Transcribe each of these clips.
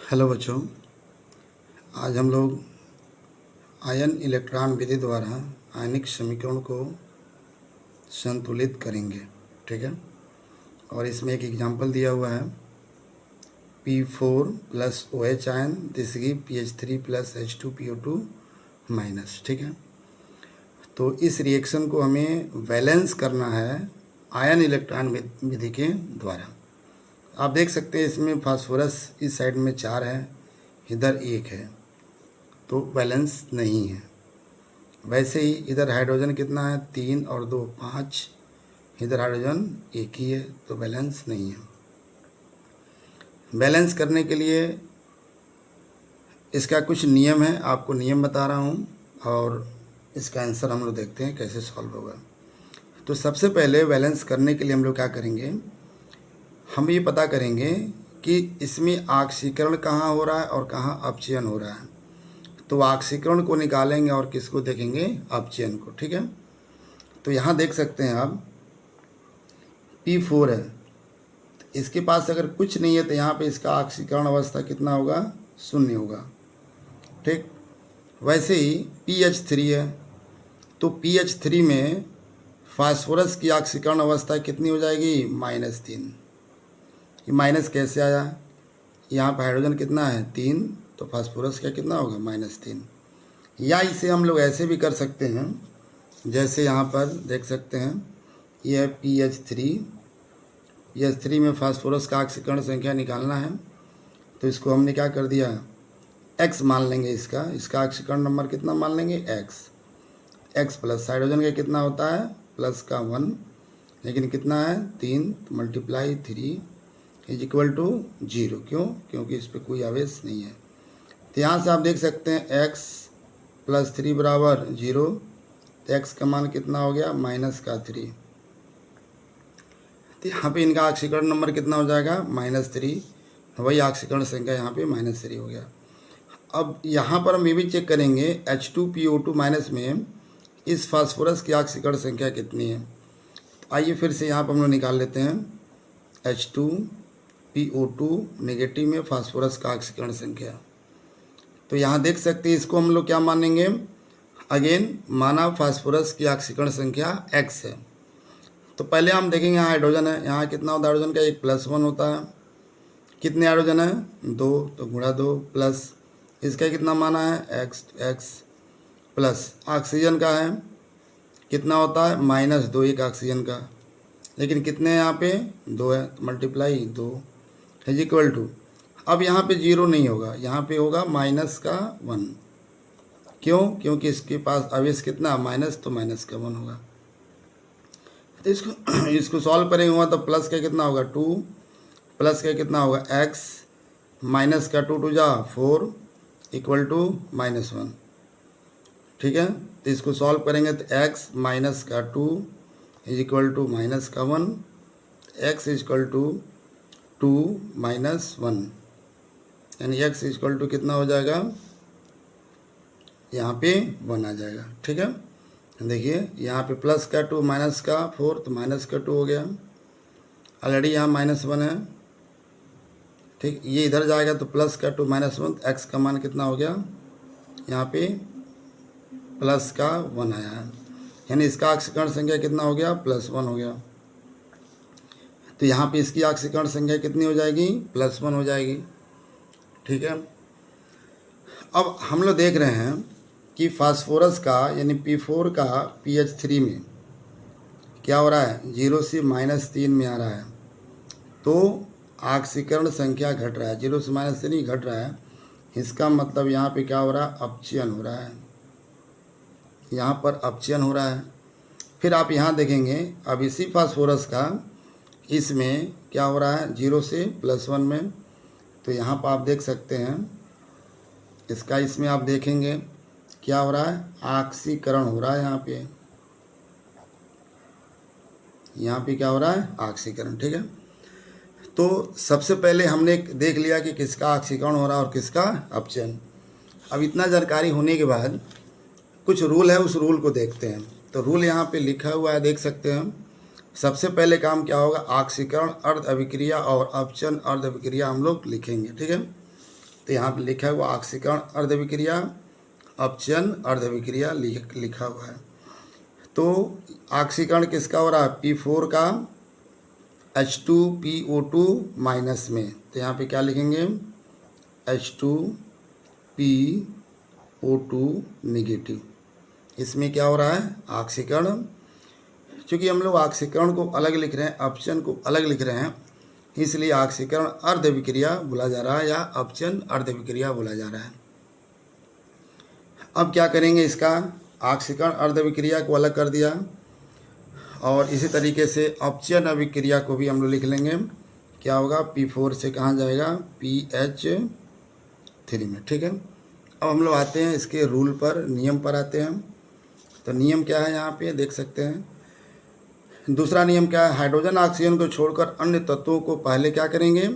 Hello बच्चों, आज हम लोग आयन इलेक्ट्रॉन विधि द्वारा आयनिक समीकरण को संतुलित करेंगे। ठीक है, और इसमें एक एग्जांपल दिया हुआ है P4 plus OH ion, this give PH3 plus H2PO2 minus. ठीक है, तो इस रिएक्शन को हमें बैलेंस करना है आयन इलेक्ट्रॉन विधि के द्वारा। आप देख सकते हैं इसमें फास्फोरस इस साइड में 4 है, इधर 1 है, तो बैलेंस नहीं है। वैसे ही इधर हाइड्रोजन कितना है, 3 और 2 5, इधर हाइड्रोजन 1 ही है, तो बैलेंस नहीं है। बैलेंस करने के लिए इसका कुछ नियम है, आपको नियम बता रहा हूँ और इसका आंसर हम लोग देखते हैं कैसे सॉल्व होगा। तो सबसे पहले बैलेंस करने के लिए हम लोग क्या करेंगे, हम ये पता करेंगे कि इसमें ऑक्सीकरण कहाँ हो रहा है और कहाँ अपचयन हो रहा है। तो ऑक्सीकरण को निकालेंगे और किसको देखेंगे, अपचयन को। ठीक है, तो यहाँ देख सकते हैं आप P4 है, तो इसके पास अगर कुछ नहीं है तो यहाँ पे इसका ऑक्सीकरण अवस्था कितना होगा, 0 होगा। ठीक, वैसे ही PH3 है, तो PH3 में फास्फोरस की ऑक्सीकरण अवस्था कितनी हो जाएगी, -3। ये माइनस कैसे आया, यहाँ पर हाइड्रोजन कितना है, 3, तो फास्फोरस का कितना होगा, -3। या इसे हम लोग ऐसे भी कर सकते हैं, जैसे यहाँ पर देख सकते हैं ये है PH3 में फास्फोरस का ऑक्सीकरण संख्या निकालना है, तो इसको हमने क्या कर दिया, x मान लेंगे। इसका ऑक्सीकरण नंबर कितना मान लेंगे, x प्लस हाइड्रोजन का कितना होता है, प्लस का 1, लेकिन कितना है 3, तो मल्टीप्लाई 3 इज इक्वल टू 0। क्यों, क्योंकि इस पर कोई आवेश नहीं है। तो यहाँ से आप देख सकते हैं x प्लस 3 बराबर 0, तो x का मान कितना हो गया, -3। तो यहाँ पे इनका ऑक्सीकरण नंबर कितना हो जाएगा, -3, वही ऑक्सीकरण संख्या यहाँ पे -3 हो गया। अब यहाँ पर हम ये भी चेक करेंगे H2PO2 माइनस में इस फास्फोरस की ऑक्सीकरण संख्या कितनी है। तो आइए फिर से यहाँ पर हम लोग निकाल लेते हैं H2PO2 नेगेटिव में फास्फोरस का ऑक्सीकरण संख्या। तो यहाँ देख सकते हैं इसको हम लोग क्या मानेंगे, अगेन माना फास्फोरस की ऑक्सीकरण संख्या x है। तो पहले हम देखेंगे यहाँ हाइड्रोजन है, यहाँ कितना होता है हाइड्रोजन का, 1 + 1 होता है। कितने हाइड्रोजन है, 2, तो गुणा 2 प्लस इसका कितना माना है, x प्लस ऑक्सीजन का है कितना होता है, -2 एक ऑक्सीजन का, लेकिन कितने हैं यहाँ पे, 2 है, तो मल्टीप्लाई 2 इज इक्वल टू, अब यहाँ पे 0 नहीं होगा, यहाँ पे होगा -1। क्यों, क्योंकि इसके पास आवेश कितना माइनस, तो -1 होगा। तो इसको सॉल्व करेंगे हुआ तो प्लस का कितना होगा 2, प्लस का कितना होगा x, माइनस का 2 2 जा 4 इक्वल टू -1। ठीक है, तो इसको सॉल्व करेंगे तो x माइनस का 2 is equal to -1, x is equal to 2 -1, यानी x इज इक्वल टू कितना हो जाएगा, यहाँ पे 1 आ जाएगा। ठीक है, देखिए यहाँ पे प्लस का 2 माइनस का 4, तो माइनस का 2 हो गया, ऑलरेडी यहाँ -1 है। ठीक, ये इधर जाएगा तो प्लस का 2 -1, x का मान कितना हो गया, यहाँ पे प्लस का 1 आया है, यानी इसका ऑक्सीकरण संख्या कितना हो गया, +1 हो गया। तो यहाँ पे इसकी ऑक्सीकरण संख्या कितनी हो जाएगी, +1 हो जाएगी। ठीक है, अब हम लोग देख रहे हैं कि फास्फोरस का यानी P4 का PH3 में क्या हो रहा है, 0 से -3 में आ रहा है, तो ऑक्सीकरण संख्या घट रहा है, 0 से -3 घट रहा है। इसका मतलब यहाँ पे क्या हो रहा है, अपचयन हो रहा है, यहाँ पर अपचयन हो रहा है। फिर आप यहाँ देखेंगे अब इसी फास्फोरस का इसमें क्या हो रहा है, 0 से +1 में, तो यहाँ पर आप देख सकते हैं इसका, इसमें आप देखेंगे क्या हो रहा है, ऑक्सीकरण हो रहा है। यहाँ पे क्या हो रहा है, ऑक्सीकरण। ठीक है, तो सबसे पहले हमने देख लिया कि किसका ऑक्सीकरण हो रहा है और किसका अपचयन। अब इतना जानकारी होने के बाद कुछ रूल है, उस रूल को देखते हैं। तो रूल यहाँ पे लिखा हुआ है, देख सकते हैं। सबसे पहले काम क्या होगा, ऑक्सीकरण अर्ध अभिक्रिया और अपचयन अर्ध अभिक्रिया हम लोग लिखेंगे। ठीक है, तो यहाँ पे लिखा हुआ ऑक्सीकरण अर्धविक्रिया, अपचयन अर्धविक्रिया लिखा हुआ है। तो ऑक्सीकरण किसका हो रहा है? P4 का H2PO2 माइनस में, तो यहाँ पे क्या लिखेंगे? H2PO2 negative. इसमें क्या हो रहा है? ऑक्सीकरण। चूँकि हम लोग ऑक्सीकरण को अलग लिख रहे हैं, अपचयन को अलग लिख रहे हैं, इसलिए ऑक्सीकरण अर्धविक्रिया बोला जा रहा है या अपचयन अर्धविक्रिया बोला जा रहा है। अब क्या करेंगे? इसका ऑक्सीकरण अर्धविक्रिया को अलग कर दिया और इसी तरीके से अपचयन अभिक्रिया को भी हम लोग लिख लेंगे। क्या होगा? P4 से कहाँ जाएगा? PH3 में। ठीक है। अब हम लोग आते हैं इसके रूल पर, नियम पर आते हैं। तो नियम क्या है यहाँ पे देख सकते हैं। दूसरा नियम क्या है? हाइड्रोजन ऑक्सीजन को छोड़कर अन्य तत्वों को पहले क्या करेंगे?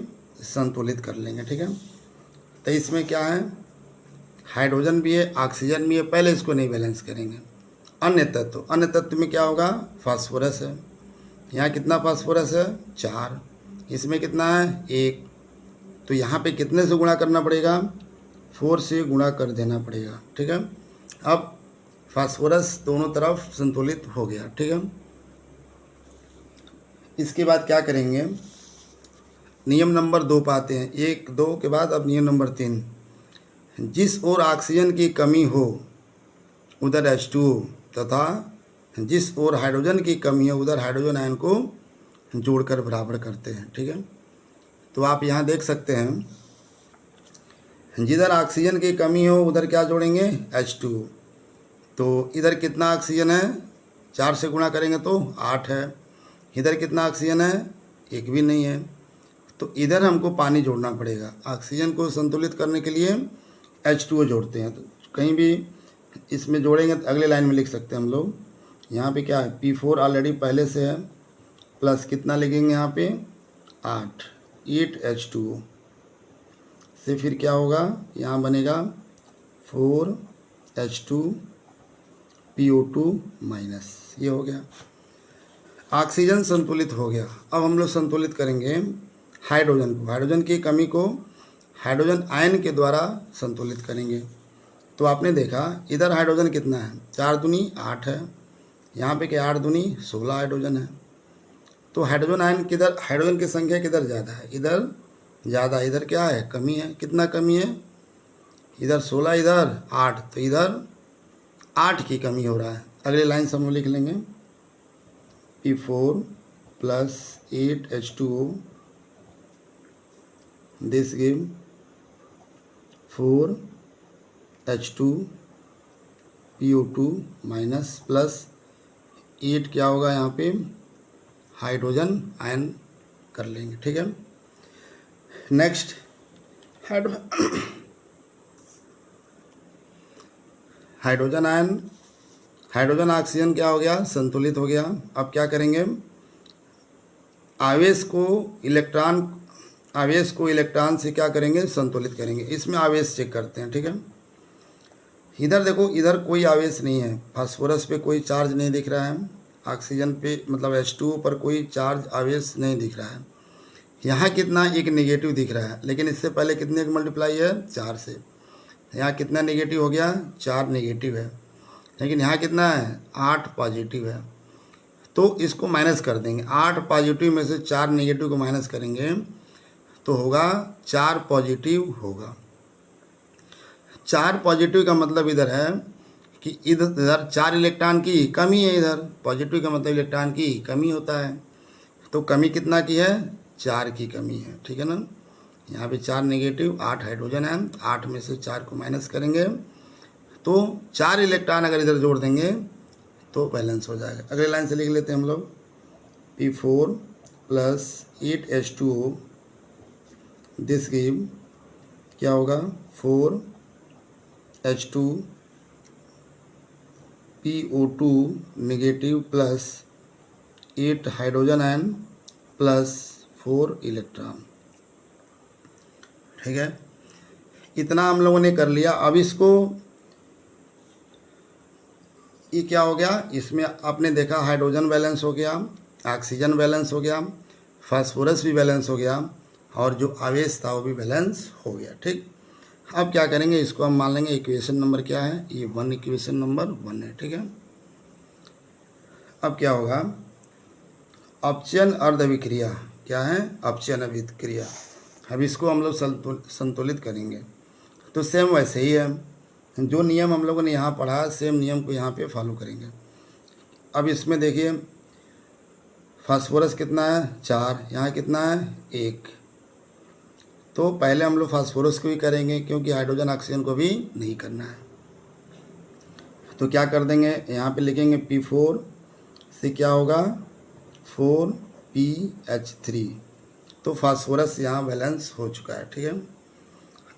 संतुलित कर लेंगे। ठीक है। तो इसमें क्या है? हाइड्रोजन भी है, ऑक्सीजन भी है, पहले इसको नहीं बैलेंस करेंगे। अन्य तत्व में क्या होगा? फास्फोरस है। यहाँ कितना फास्फोरस है? 4। इसमें कितना है? 1। तो यहाँ पे कितने से गुणा करना पड़ेगा? 4 से गुणा कर देना पड़ेगा। ठीक है। अब फास्फोरस दोनों तरफ संतुलित हो गया। ठीक है। इसके बाद क्या करेंगे? नियम नंबर 2 पाते हैं। 1 2 के बाद अब नियम नंबर 3। जिस ओर ऑक्सीजन की कमी हो उधर H2O तथा जिस ओर हाइड्रोजन की कमी है उधर हाइड्रोजन आयन को जोड़कर बराबर करते हैं। ठीक है। तो आप यहाँ देख सकते हैं, जिधर ऑक्सीजन की कमी हो उधर क्या जोड़ेंगे? H2O। तो इधर कितना ऑक्सीजन है? 4 से गुणा करेंगे तो 8 है। इधर कितना ऑक्सीजन है? 1 भी नहीं है। तो इधर हमको पानी जोड़ना पड़ेगा। ऑक्सीजन को संतुलित करने के लिए H2O जोड़ते हैं। तो कहीं भी इसमें जोड़ेंगे तो अगले लाइन में लिख सकते हैं हम लोग। यहाँ पे क्या है? P4 ऑलरेडी पहले से है, प्लस कितना लिखेंगे यहाँ पे? 8 H2O से फिर क्या होगा? यहाँ बनेगा 4 H2PO2 माइनस। ये हो गया। ऑक्सीजन संतुलित हो गया। अब हम लोग संतुलित करेंगे हाइड्रोजन को। हाइड्रोजन की कमी को हाइड्रोजन आयन के द्वारा संतुलित करेंगे। तो आपने देखा इधर हाइड्रोजन कितना है? 4 दूनी 8 है। यहाँ पे क्या 8 दूनी 16 हाइड्रोजन है। तो हाइड्रोजन आयन किधर, हाइड्रोजन की संख्या किधर ज़्यादा है? इधर ज़्यादा। इधर क्या है? कमी है। कितना कमी है? इधर 16, इधर 8। तो इधर 8 की कमी हो रहा है। अगले लाइन से हम लिख लेंगे P4 plus 8 H2O, this give 4 H2PO2 minus plus 8 क्या होगा यहाँ पे? हाइड्रोजन आयन कर लेंगे। ठीक है। Next hydrogen ion, hydrogen oxygen क्या हो गया? संतुलित हो गया। अब क्या करेंगे? आवेश को इलेक्ट्रॉन से क्या करेंगे? संतुलित करेंगे। इसमें आवेश चेक करते हैं। ठीक है। इधर देखो, इधर कोई आवेश नहीं है। फास्फोरस पे कोई चार्ज नहीं दिख रहा है। ऑक्सीजन पे मतलब H2O पर कोई चार्ज आवेश नहीं दिख रहा है। यहाँ कितना? 1 नेगेटिव दिख रहा है, लेकिन इससे पहले कितने का मल्टीप्लाई है? 4 से। यहाँ कितना नेगेटिव हो गया? 4 नेगेटिव है। लेकिन यहाँ कितना है? 8 पॉजिटिव है। तो इसको माइनस कर देंगे। 8 पॉजिटिव में से 4 नेगेटिव को माइनस करेंगे तो होगा 4 पॉजिटिव होगा। 4 पॉजिटिव का मतलब इधर है कि इधर 4 इलेक्ट्रॉन की कमी है। इधर पॉजिटिव का मतलब इलेक्ट्रॉन की कमी होता है। तो कमी कितना की है? 4 की कमी है। ठीक है ना। यहाँ पे 4 नेगेटिव, 8 हाइड्रोजन है। 8 में से 4 को माइनस करेंगे तो 4 इलेक्ट्रॉन अगर इधर जोड़ देंगे तो बैलेंस हो जाएगा। अगले लाइन से लिख लेते हैं हम लोग P4 plus 8 H2O, this give क्या होगा? 4 H2PO2 negative plus 8 hydrogen ion plus 4 electron. ठीक है। इतना हम लोगों ने कर लिया। अब इसको ये क्या हो गया? इसमें आपने देखा हाइड्रोजन बैलेंस हो गया, ऑक्सीजन बैलेंस हो गया, फास्फोरस भी बैलेंस हो गया और जो आवेश था वो भी बैलेंस हो गया। ठीक। अब क्या करेंगे, इसको हम मान लेंगे इक्वेशन नंबर क्या है, ये 1 इक्वेशन नंबर 1 है, ठीक है। अब क्या होगा, अपचयन अर्धविक्रिया क्या है, अपचयन अभिक्रिया। अब इसको हम लोग संतुलित करेंगे। तो सेम वैसे ही है, जो नियम हम लोगों ने यहाँ पढ़ा सेम नियम को यहाँ पे फॉलो करेंगे। अब इसमें देखिए फास्फोरस कितना है 4, यहाँ कितना है 1। तो पहले हम लोग फास्फोरस को भी करेंगे क्योंकि हाइड्रोजन ऑक्सीजन को भी नहीं करना है। तो क्या कर देंगे, यहाँ पे लिखेंगे P4 से क्या होगा 4PH3। तो फास्फोरस यहाँ बैलेंस हो चुका है, ठीक है। अब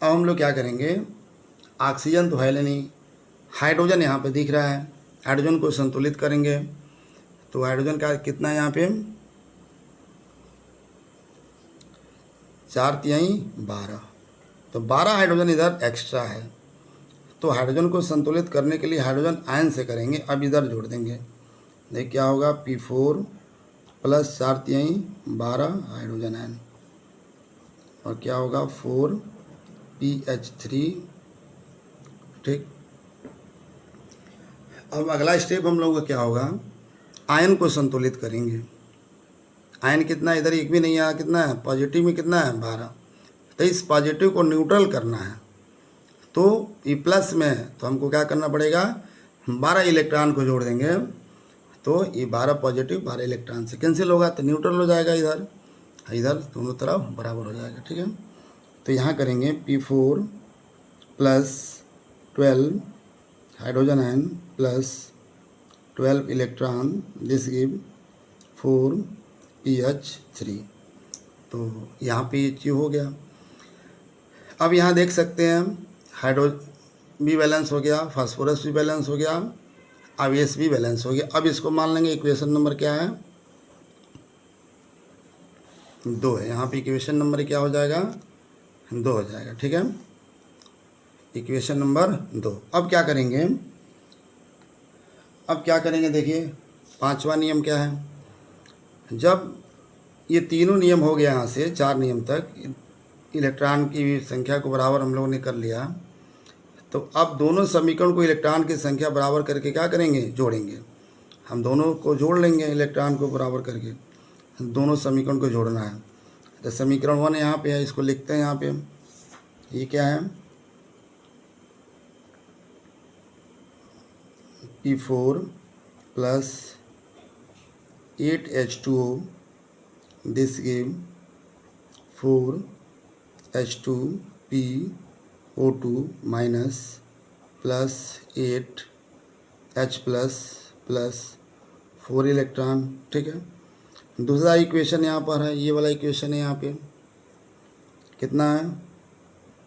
हम लोग क्या करेंगे, ऑक्सीजन तो है नहीं, हाइड्रोजन यहाँ पे दिख रहा है, हाइड्रोजन को संतुलित करेंगे। तो हाइड्रोजन का कितना है यहाँ पे 4×3 12, तो 12 हाइड्रोजन इधर एक्स्ट्रा है। तो हाइड्रोजन को संतुलित करने के लिए हाइड्रोजन आयन से करेंगे। अब इधर जोड़ देंगे, देखिए क्या होगा P4 + 4×3 12 हाइड्रोजन आयन, और क्या होगा 4PH3, ठीक। अब अगला स्टेप हम लोग का क्या होगा, आयन को संतुलित करेंगे। आयन कितना, इधर एक भी नहीं आया, कितना है पॉजिटिव में कितना है 12। तो इस पॉजिटिव को न्यूट्रल करना है, तो ये प्लस में है तो हमको क्या करना पड़ेगा, 12 इलेक्ट्रॉन को जोड़ देंगे। तो ये 12 पॉजिटिव 12 इलेक्ट्रॉन से कैंसिल होगा तो न्यूट्रल हो जाएगा, इधर इधर दोनों तरफ बराबर हो जाएगा, ठीक है। तो यहाँ करेंगे P4 + 12 hydrogen ion + 12 electron, this give 4PH3। तो यहाँ पे ये चीज़ हो गया। अब यहाँ देख सकते हैं हाइड्रोजन भी बैलेंस हो गया, फास्फोरस भी बैलेंस हो गया, अब एस भी बैलेंस हो गया। अब इसको मान लेंगे इक्वेशन नंबर क्या है 2 है, यहाँ पे इक्वेशन नंबर क्या हो जाएगा 2 हो जाएगा, ठीक है। Equation number 2। अब क्या करेंगे, देखिए 5वां नियम क्या है, जब ये तीनों नियम हो गया यहाँ से 4 नियम तक, इलेक्ट्रॉन की संख्या को बराबर हम लोगों ने कर लिया। तो अब दोनों समीकरण को इलेक्ट्रॉन की संख्या बराबर करके क्या करेंगे, जोड़ेंगे। हम दोनों को जोड़ लेंगे, इलेक्ट्रॉन को बराबर करके दोनों समीकरण को जोड़ना है। तो समीकरण 1 यहाँ पे है, इसको लिखते हैं यहाँ पे, ये क्या है P4 + 8H2O, this give 4H2PO2 minus +8H plus 4 electron, ठीक है। दूसरा इक्वेशन यहाँ पर है, ये वाला इक्वेशन है, यहाँ पे कितना है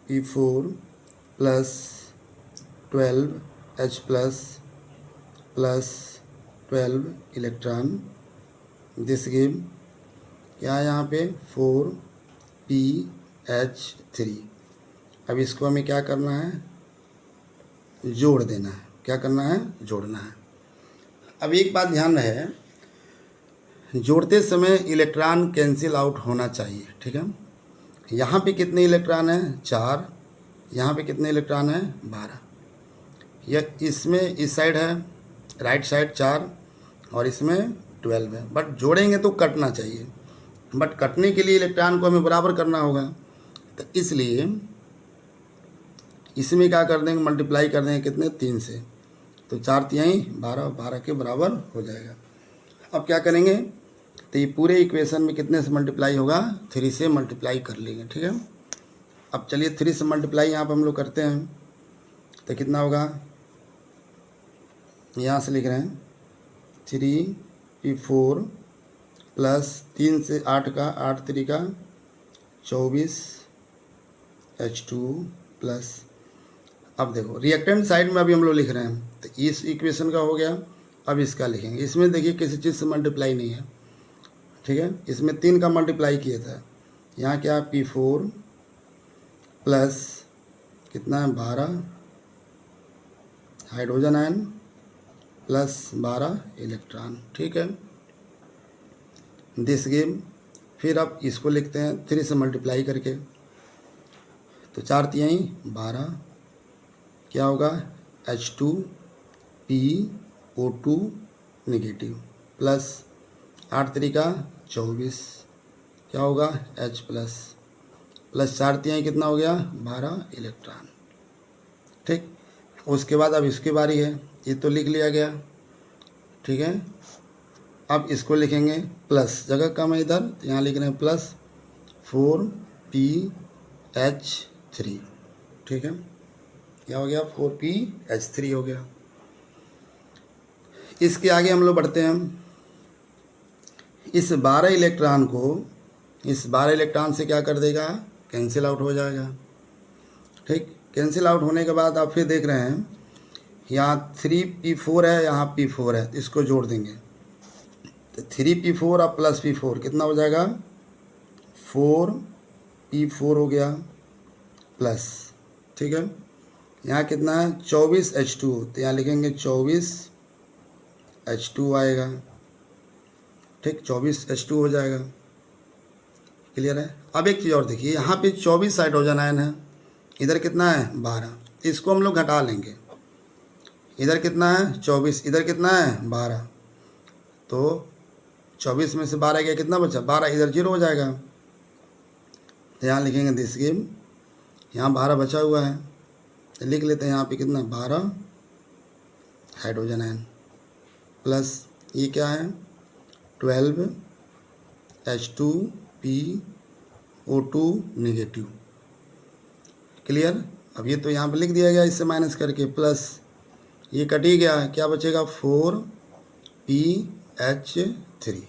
P4 + 12H plus 12 electron, this give क्या है यहाँ पे 4PH3। अब इसको हमें क्या करना है, जोड़ देना है। क्या करना है, जोड़ना है। अब एक बात ध्यान रहे, जोड़ते समय इलेक्ट्रॉन कैंसिल आउट होना चाहिए, ठीक है। यहाँ पे कितने इलेक्ट्रॉन हैं 4, यहाँ पे कितने इलेक्ट्रॉन हैं 12। यह इसमें इस साइड है राइट साइड 4 और इसमें 12 है, बट जोड़ेंगे तो कटना चाहिए, बट कटने के लिए इलेक्ट्रॉन को हमें बराबर करना होगा। तो इसलिए इसमें क्या कर देंगे, मल्टीप्लाई कर देंगे कितने 3 से, तो 4×3 12 के बराबर हो जाएगा। अब क्या करेंगे, तो ये पूरे इक्वेशन में कितने से मल्टीप्लाई होगा 3 से मल्टीप्लाई कर लेंगे, ठीक है। अब चलिए 3 से मल्टीप्लाई यहाँ पर हम लोग करते हैं, तो कितना होगा, यहाँ से लिख रहे हैं 3P4 + 3 से 8 का 8 3 का 24 H2 प्लस। अब देखो रिएक्टेंट साइड में अभी हम लोग लिख रहे हैं, तो इस इक्वेशन का हो गया। अब इसका लिखेंगे, इसमें देखिए किसी चीज़ से मल्टीप्लाई नहीं है, ठीक है। इसमें 3 का मल्टीप्लाई किया था, यहाँ क्या P4 प्लस कितना है 12 हाइड्रोजन आयन प्लस 12 इलेक्ट्रॉन, ठीक है, दिस गिव। फिर अब इसको लिखते हैं 3 से मल्टीप्लाई करके, तो 4 तिहाई 12, क्या होगा H2PO2 नेगेटिव, प्लस 8 तरीका 24, क्या होगा H प्लस 4 तिहाई कितना हो गया 12 इलेक्ट्रॉन। ठीक, उसके बाद अब इसकी बारी है, ये तो लिख लिया गया, ठीक है। अब इसको लिखेंगे प्लस, जगह कम है इधर तो यहाँ लिख रहे हैं प्लस 4PH3, ठीक है। क्या हो गया 4PH3 हो गया। इसके आगे हम लोग बढ़ते हैं। इस 12 इलेक्ट्रॉन को इस 12 इलेक्ट्रॉन से क्या कर देगा, कैंसिल आउट हो जाएगा। ठीक, कैंसिल आउट होने के बाद आप फिर देख रहे हैं यहाँ 3p4 है, यहाँ p4 है, तो इसको जोड़ देंगे तो 3p4 और प्लस p4 कितना हो जाएगा 4p4 हो गया प्लस, ठीक है। यहाँ कितना है 24H2, तो यहाँ लिखेंगे 24H2 आएगा, ठीक, 24H2 हो जाएगा। क्लियर है। अब एक चीज़ और देखिए, यहाँ पे 24 हाइड्रोजन आयन है, इधर कितना है 12, इसको हम लोग घटा लेंगे। इधर कितना है 24, इधर कितना है 12, तो 24 में से 12 गया, कितना बचा 12, इधर 0 हो जाएगा। तो यहाँ लिखेंगे दिस गिव, यहाँ 12 बचा हुआ है, तो लिख लेते हैं यहाँ पे कितना 12 हाइड्रोजन आयन, प्लस ये क्या है 12H2PO2 नेगेटिव। क्लियर। अब ये तो यहाँ पे लिख दिया गया इससे माइनस करके, प्लस ये कट ही गया, क्या बचेगा 4PH3,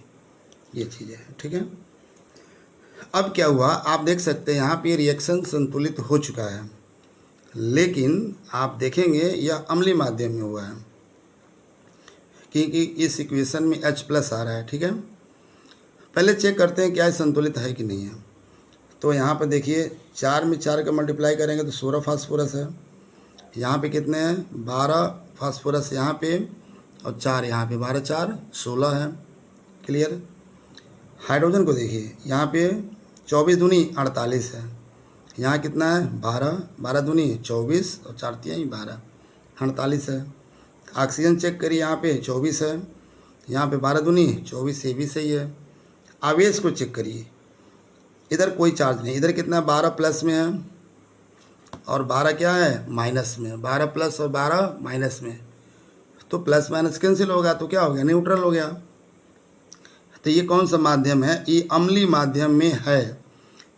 ये चीज़ें हैं, ठीक है। अब क्या हुआ आप देख सकते हैं यहाँ पे रिएक्शन संतुलित हो चुका है, लेकिन आप देखेंगे यह अम्लीय माध्यम में हुआ है क्योंकि इस इक्वेशन में H+ आ रहा है, ठीक है। पहले चेक करते हैं क्या ये संतुलित है कि नहीं है। तो यहाँ पर देखिए 4 में 4 का मल्टीप्लाई करेंगे तो 16 फास्फोरस है, यहाँ पे कितने हैं 12 फास्फोरस यहाँ पे और 4 यहाँ पे, 12 4 16 है। क्लियर। हाइड्रोजन को देखिए यहाँ पे 24 दूनी 48 है, यहाँ कितना है 12, 12 दूनी 24 और 4 तिहाई 12, 48 है। ऑक्सीजन चेक करिए यहाँ पे 24 है, यहाँ पे 12 दूनी 24, ये भी सही है। आवेश को चेक करिए, इधर कोई चार्ज नहीं, इधर कितना 12 प्लस में है और 12 क्या है माइनस में, 12 प्लस और 12 माइनस में, तो प्लस माइनस कैंसिल होगा तो क्या हो गया न्यूट्रल हो गया। तो ये कौन सा माध्यम है, ये अम्लीय माध्यम में है।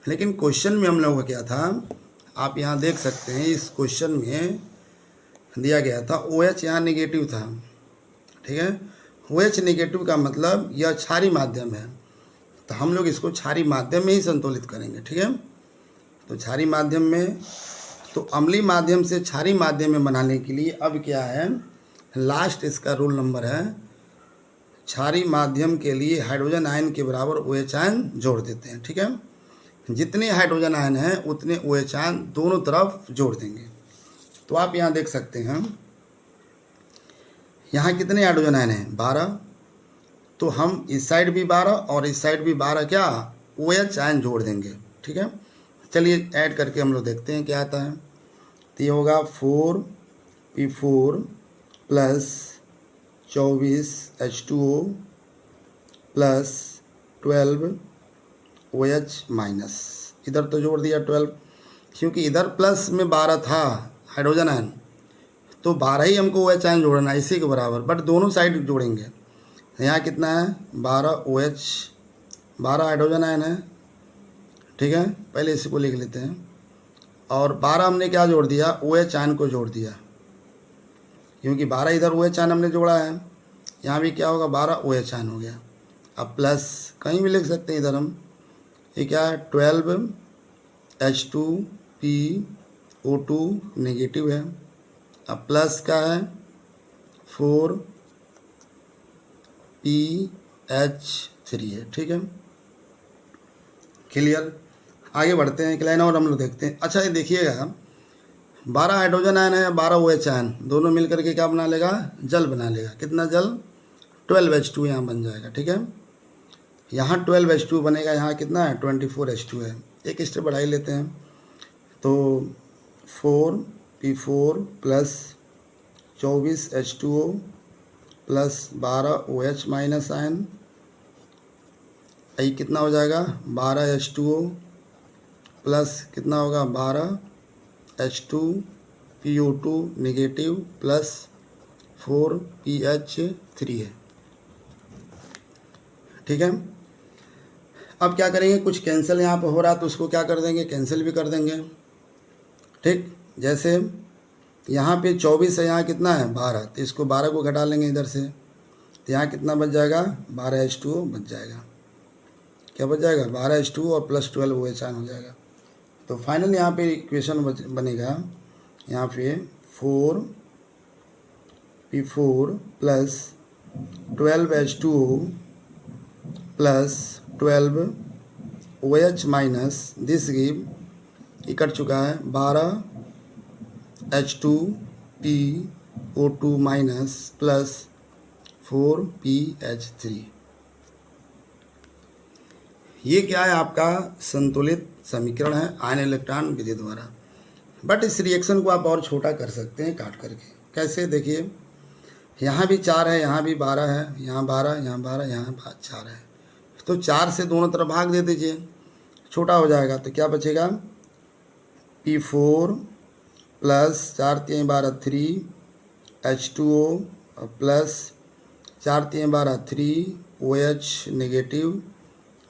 लेकिन क्वेश्चन में हम लोगों का क्या था, आप यहाँ देख सकते हैं इस क्वेश्चन में दिया गया था OH यहाँ नेगेटिव था, ठीक है। OH नेगेटिव का मतलब यह क्षारीय माध्यम है, तो हम लोग इसको क्षारीय माध्यम में ही संतुलित करेंगे, ठीक है। तो क्षारीय माध्यम में, तो अम्लीय माध्यम से क्षारीय माध्यम में बनाने के लिए अब क्या है, लास्ट इसका रूल नंबर है, क्षारीय माध्यम के लिए हाइड्रोजन आयन के बराबर OH आयन जोड़ देते हैं, ठीक है। जितने हाइड्रोजन आयन हैं उतने OH आयन दोनों तरफ जोड़ देंगे। तो आप यहाँ देख सकते हैं यहाँ कितने हाइड्रोजन आयन हैं 12, तो हम इस साइड भी 12 और इस साइड भी 12 क्या OH आयन जोड़ देंगे, ठीक है। चलिए ऐड करके हम लोग देखते हैं क्या आता है। तो ये होगा 4p4 plus 24H2O plus 12OH minus, इधर तो जोड़ दिया 12, क्योंकि इधर प्लस में 12 था हाइड्रोजन आयन, तो 12 ही हमको OH आयन जोड़ना है इसी के बराबर, बट दोनों साइड जोड़ेंगे। यहाँ कितना है 12 OH, 12 हाइड्रोजन आयन है, ठीक है। पहले इसी को लिख लेते हैं, और 12 हमने क्या जोड़ दिया OH आयन को जोड़ दिया, क्योंकि 12 इधर OH आयन हमने जोड़ा है, यहाँ भी क्या होगा 12 OH आयन हो गया। अब प्लस कहीं भी लिख सकते हैं इधर हम, ये क्या है 12H2PO2 नेगेटिव है, अब प्लस का है 4PH3 है, ठीक है। क्लियर। आगे बढ़ते हैं, एक लाइन और हम लोग देखते हैं। अच्छा ये देखिएगा 12 हाइड्रोजन आयन है, 12 OH आयन, दोनों मिलकर के क्या बना लेगा जल बना लेगा। कितना जल 12H2 यहाँ बन जाएगा, ठीक है। यहाँ 12H2 बनेगा, यहाँ कितना है 24H2 है। एक स्टेप बढ़ा ही लेते हैं, तो 4P4 plus 24H2O plus 12OH minus ion, यही कितना हो जाएगा 12H2O प्लस कितना होगा 12H2PO2 निगेटिव प्लस 4PH3 है। ठीक है, अब क्या करेंगे, कुछ कैंसिल यहाँ पर हो रहा है तो उसको क्या कर देंगे, कैंसिल भी कर देंगे। ठीक, जैसे यहाँ पे 24 है, यहाँ कितना है 12, तो इसको 12 को घटा लेंगे इधर से, तो यहाँ कितना बच जाएगा 12H2O बच जाएगा। क्या बच जाएगा 12H2O और प्लस 12OH हो जाएगा। तो फाइनल यहाँ पे इक्वेशन बनेगा यहाँ पे 4P4 plus 12H2O plus 12OH minus this give, ये कट चुका है 12H2PO2 माइनस प्लस 4PH3। ये क्या है, आपका संतुलित समीकरण है आयन इलेक्ट्रॉन विधि द्वारा। बट इस रिएक्शन को आप और छोटा कर सकते हैं काट करके। कैसे, देखिए यहाँ भी 4 है, यहाँ भी 12 है, यहाँ 12, यहाँ 12, यहाँ 4 है, तो 4 से दोनों तरफ भाग दे दीजिए, छोटा हो जाएगा। तो क्या बचेगा P4 plus 4 3 12 3H2O plus 4 3 12 3OH negative,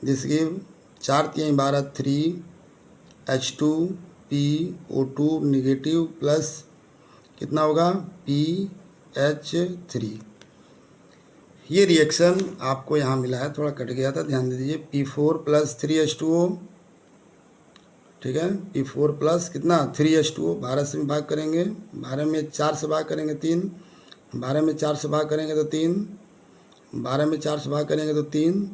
this give 4 3 12 3H2PO2 negative plus कितना होगा PH3। ये रिएक्शन आपको यहाँ मिला है, थोड़ा कट गया था, ध्यान दे दीजिए। P4 प्लस 3H2O, ठीक है, P4 प्लस कितना 3H2O, 12 से भाग करेंगे, 12 में 4 से भाग करेंगे 3, 12 में 4 से भाग करेंगे तो 3, 12 में 4 से भाग करेंगे तो 3,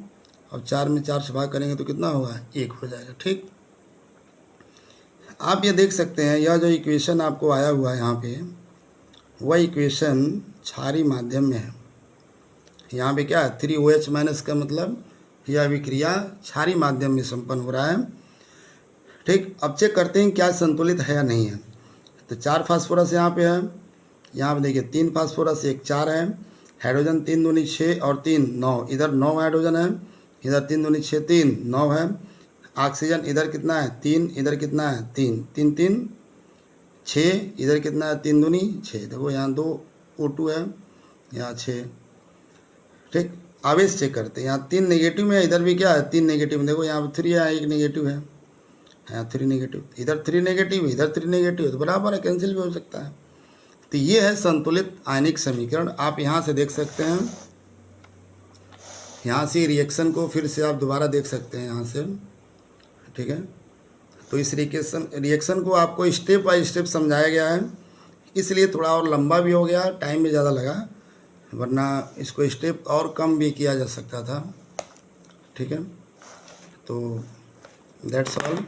और 4 में 4 से भाग करेंगे तो कितना होगा 1 हो जाएगा। ठीक, आप ये देख सकते हैं, यह जो इक्वेशन आपको आया हुआ है यहाँ पे, वह इक्वेशन क्षारीय माध्यम में है। यहाँ पे क्या है 3OH माइनस का मतलब यह अभिक्रिया क्षारीय माध्यम में संपन्न हो रहा है। ठीक, अब चेक करते हैं क्या संतुलित है या नहीं है। तो 4 फास्फोरस यहाँ पे है, यहाँ पे देखिए 3 फास्फोरस 1 4 है, हाइड्रोजन 3 दूनी 6 और 3 9, इधर 9 हाइड्रोजन है, इधर 3 दूनी 6 3 9 है। ऑक्सीजन इधर कितना है 3, इधर कितना है 3 3 3 6, इधर कितना है 3 दूनी 6, देखो यहाँ 2 O2 है, यहाँ 6। ठीक, आवेश चेक करते हैं, यहाँ 3 नेगेटिव में है, इधर भी क्या है 3 नेगेटिव में, देखो यहाँ 3 है, 1 नेगेटिव है, यहाँ 3 नेगेटिव, इधर 3 नेगेटिव, इधर 3 नेगेटिव, तो बराबर है, कैंसिल भी हो सकता है। तो ये है संतुलित आयनिक समीकरण। आप यहाँ से देख सकते हैं, यहाँ से रिएक्शन को फिर से आप दोबारा देख सकते हैं यहाँ से। ठीक है, तो इस रिएक्शन को आपको स्टेप बाय स्टेप समझाया गया है, इसलिए थोड़ा और लंबा भी हो गया, टाइम भी ज़्यादा लगा, वरना इसको स्टेप और कम भी किया जा सकता था। ठीक है, तो दैट्स ऑल।